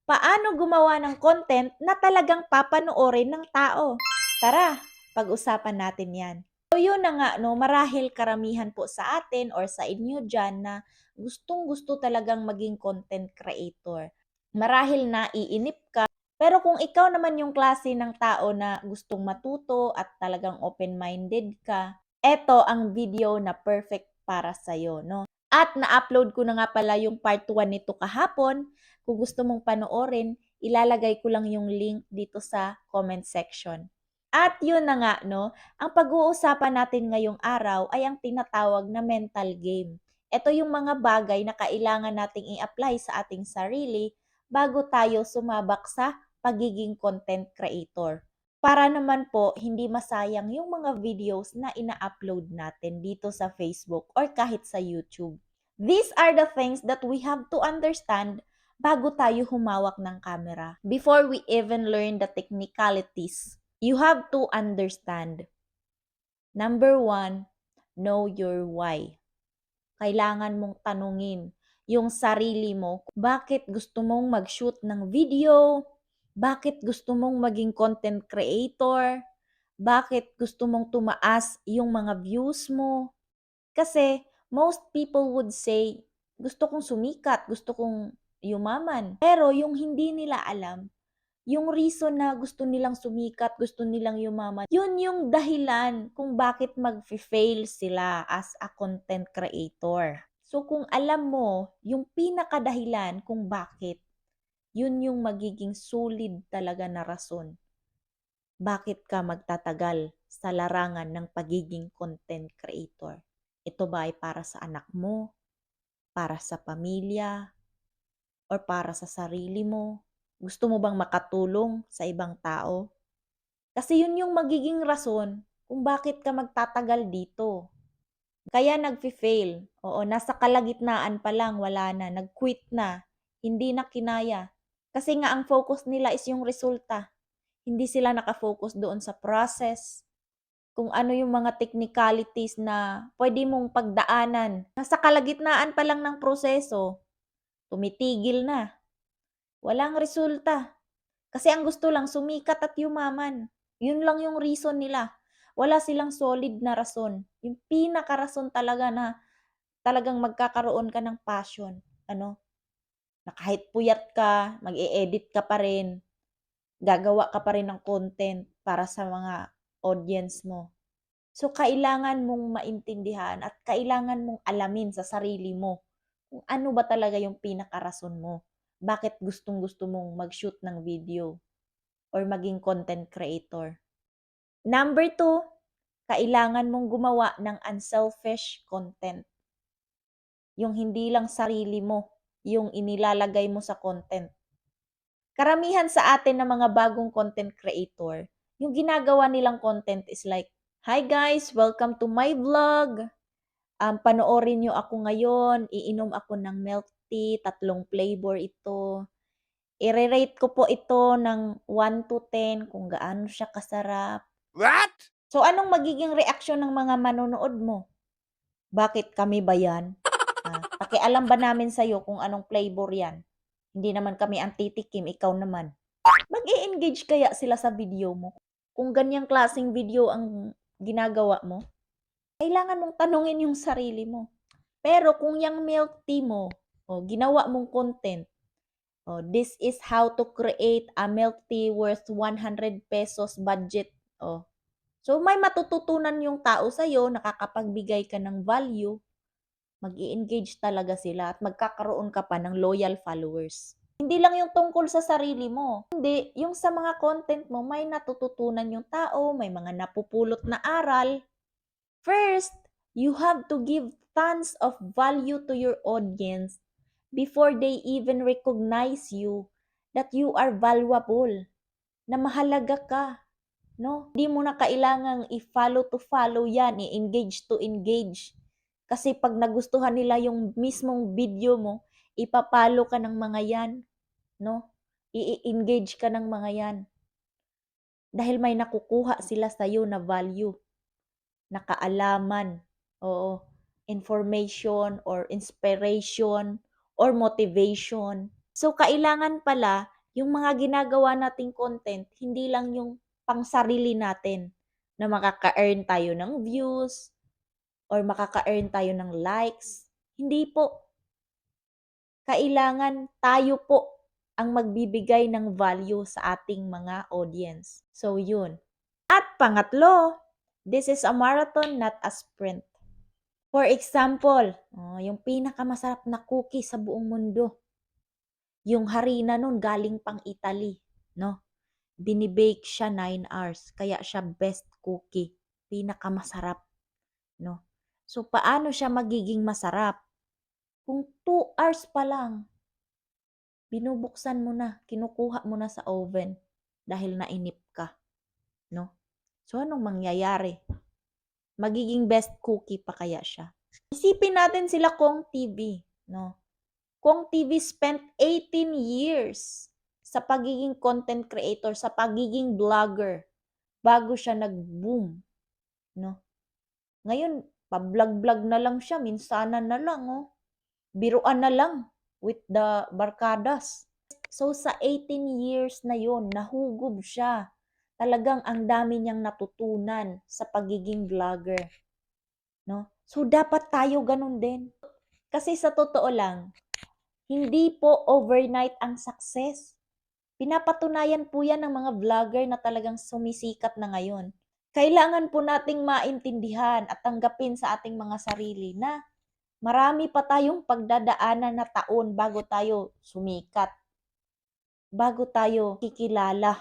Paano gumawa ng content na talagang papanoorin ng tao? Tara, pag-usapan natin yan. So yun na nga, no, marahil karamihan po sa atin or sa inyo dyan na gustong-gusto talagang maging content creator. Marahil na iinip ka, pero kung ikaw naman yung klase ng tao na gustong matuto at talagang open-minded ka, eto ang video na perfect para sa'yo, no? At na-upload ko na nga pala yung part 1 nito kahapon. Kung gusto mong panoorin, ilalagay ko lang yung link dito sa comment section. At yun na nga, no? Ang pag-uusapan natin ngayong araw ay ang tinatawag na mental game. Ito yung mga bagay na kailangan nating i-apply sa ating sarili bago tayo sumabak sa pagiging content creator. Para naman po, hindi masayang yung mga videos na ina-upload natin dito sa Facebook or kahit sa YouTube. These are the things that we have to understand bago tayo humawak ng camera. Before we even learn the technicalities, you have to understand. Number 1, know your why. Kailangan mong tanungin yung sarili mo, bakit gusto mong mag-shoot ng video? Bakit gusto mong maging content creator? Bakit gusto mong tumaas yung mga views mo? Kasi most people would say, gusto kong sumikat, gusto kong yumaman. Pero yung hindi nila alam, yung reason na gusto nilang sumikat, gusto nilang yumaman, yun yung dahilan kung bakit mag-fail sila as a content creator. So kung alam mo yung pinakadahilan kung bakit, yun yung magiging solid talaga na rason. Bakit ka magtatagal sa larangan ng pagiging content creator? Ito ba ay para sa anak mo, para sa pamilya, or para sa sarili mo? Gusto mo bang makatulong sa ibang tao? Kasi yun yung magiging rason kung bakit ka magtatagal dito. Kaya nagfi-fail. Oo, nasa kalagitnaan pa lang, wala na, nag-quit na, hindi na kinaya. Kasi nga ang focus nila is yung resulta. Hindi sila nakafocus doon sa process, kung ano yung mga technicalities na pwede mong pagdaanan. Nasa kalagitnaan pa lang ng proseso, tumitigil na. Walang resulta. Kasi ang gusto lang sumikat at yumaman. Yun lang yung reason nila. Wala silang solid na rason. Yung pinaka-rason talaga na talagang magkakaroon ka ng passion. Ano? Na kahit puyat ka, mag-e-edit ka pa rin, gagawa ka pa rin ng content para sa mga audience mo. So, kailangan mong maintindihan at kailangan mong alamin sa sarili mo kung ano ba talaga yung pinaka-rason mo. Bakit gustong-gusto mong mag-shoot ng video or maging content creator. Number 2, kailangan mong gumawa ng unselfish content. Yung hindi lang sarili mo, yung inilalagay mo sa content. Karamihan sa atin na mga bagong content creator, yung ginagawa nilang content is like, "Hi guys, welcome to my vlog. Panoorin nyo ako ngayon, iinom ako ng milk tea, 3 flavor ito. I-rate ko po ito ng 1 to 10 kung gaano siya kasarap." What? So, anong magiging reaksyon ng mga manonood mo? Bakit kami ba yan? Pakialam ba namin sa'yo kung anong flavor yan? Hindi naman kami ang titikim, ikaw naman. Mag-e-engage kaya sila sa video mo? Kung ganyang klaseng video ang ginagawa mo, kailangan mong tanungin yung sarili mo. Pero kung yung milk tea mo, ginawa mong content, this is how to create a milk tea worth 100 pesos budget. So may matututunan yung tao sa'yo, nakakapagbigay ka ng value, mag-i-engage talaga sila at magkakaroon ka pa ng loyal followers. Hindi lang yung tungkol sa sarili mo. Hindi, yung sa mga content mo, may natututunan yung tao, may mga napupulot na aral. First, you have to give tons of value to your audience before they even recognize you that you are valuable, na mahalaga ka, no? Hindi mo na kailangang i-follow to follow yan, i-engage to engage. Kasi pag nagustuhan nila yung mismong video mo, ipapalo ka ng mga yan, no? I-engage ka ng mga yan. Dahil may nakukuha sila sa'yo na value, na kaalaman, oo, information or inspiration or motivation. So, kailangan pala yung mga ginagawa nating content, hindi lang yung pangsarili natin na makaka-earn tayo ng views or makaka-earn tayo ng likes. Hindi po. Kailangan tayo po ang magbibigay ng value sa ating mga audience. So, yun. At pangatlo, this is a marathon, not a sprint. For example, yung pinakamasarap na cookie sa buong mundo. Yung harina nun galing pang Italy, no? Binibake siya 9 hours, kaya siya best cookie. Pinakamasarap, no? So, paano siya magiging masarap? Kung 2 hours pa lang, binubuksan mo na, kinukuha mo na sa oven dahil nainip ka, no? So, anong mangyayari? Magiging best cookie pa kaya siya? Isipin natin sila Kong TV, no? Kong TV spent 18 years sa pagiging content creator, sa pagiging vlogger, bago siya nag-boom, no? Ngayon, pa-vlog-vlog na lang siya, minsanan na lang, oh. Biruan na lang with the barkadas. So, sa 18 years na yon nahugob siya. Talagang ang dami niyang natutunan sa pagiging vlogger, no? So, dapat tayo ganun din. Kasi sa totoo lang, hindi po overnight ang success. Pinapatunayan po yan ng mga vlogger na talagang sumisikat na ngayon. Kailangan po nating maintindihan at tanggapin sa ating mga sarili na marami pa tayong pagdadaanan na taon bago tayo sumikat, bago tayo kikilala.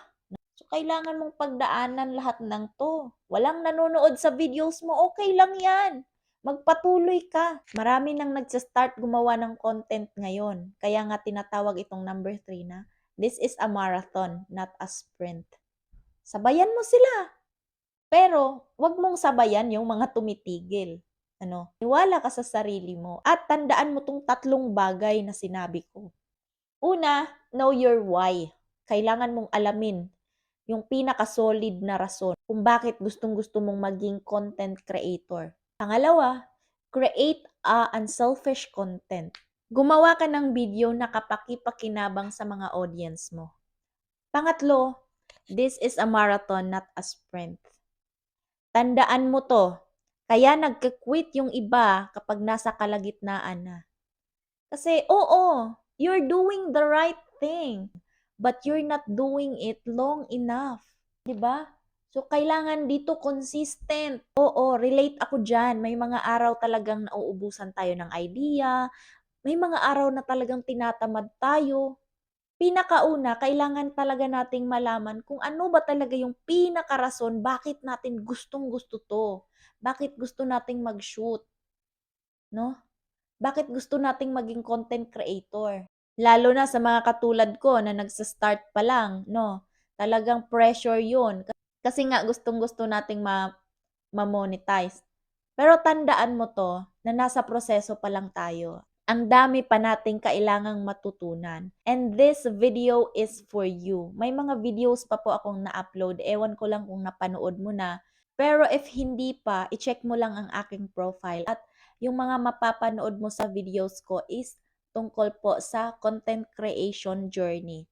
So, kailangan mong pagdaanan lahat ng to. Walang nanonood sa videos mo, okay lang yan. Magpatuloy ka. Marami nang nagsa-start gumawa ng content ngayon. Kaya nga tinatawag itong number 3 na, this is a marathon, not a sprint. Sabayan mo sila. Pero, wag mong sabayan yung mga tumitigil. Niwala ka sa sarili mo at tandaan mo tong 3 bagay na sinabi ko. Una, know your why. Kailangan mong alamin yung pinaka-solid na rason kung bakit gustong-gusto mong maging content creator. Pangalawa, create a unselfish content. Gumawa ka ng video na kapaki-pakinabang sa mga audience mo. Pangatlo, this is a marathon, not a sprint. Tandaan mo to, kaya nagka-quit yung iba kapag nasa kalagitnaan na. Kasi, oo, you're doing the right thing, but you're not doing it long enough. 'Di ba? So, kailangan dito consistent. Oo, relate ako dyan. May mga araw talagang nauubusan tayo ng idea. May mga araw na talagang tinatamad tayo. Pinakauna, kailangan talaga nating malaman kung ano ba talaga yung pinakarason bakit natin gustong-gusto to. Bakit gusto nating mag-shoot, no? Bakit gusto nating maging content creator? Lalo na sa mga katulad ko na nagsa-start pa lang, no? Talagang pressure yun. Kasi nga gustong-gusto nating ma-monetize. Pero tandaan mo to, na nasa proseso pa lang tayo. Ang dami pa nating kailangang matutunan. And this video is for you. May mga videos pa po akong na-upload. Ewan ko lang kung napanood mo na. Pero if hindi pa, i-check mo lang ang aking profile. At yung mga mapapanood mo sa videos ko is tungkol po sa content creation journey.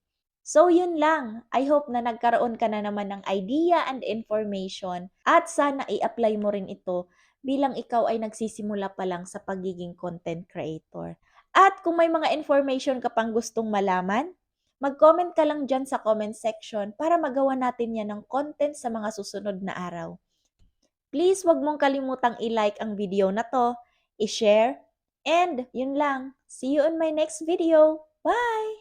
So yun lang. I hope na nagkaroon ka na naman ng idea and information at sana i-apply mo rin ito bilang ikaw ay nagsisimula pa lang sa pagiging content creator. At kung may mga information ka pang gustong malaman, mag-comment ka lang dyan sa comment section para magawa natin yan ng content sa mga susunod na araw. Please wag mong kalimutang i-like ang video na to, i-share, and yun lang. See you on my next video. Bye!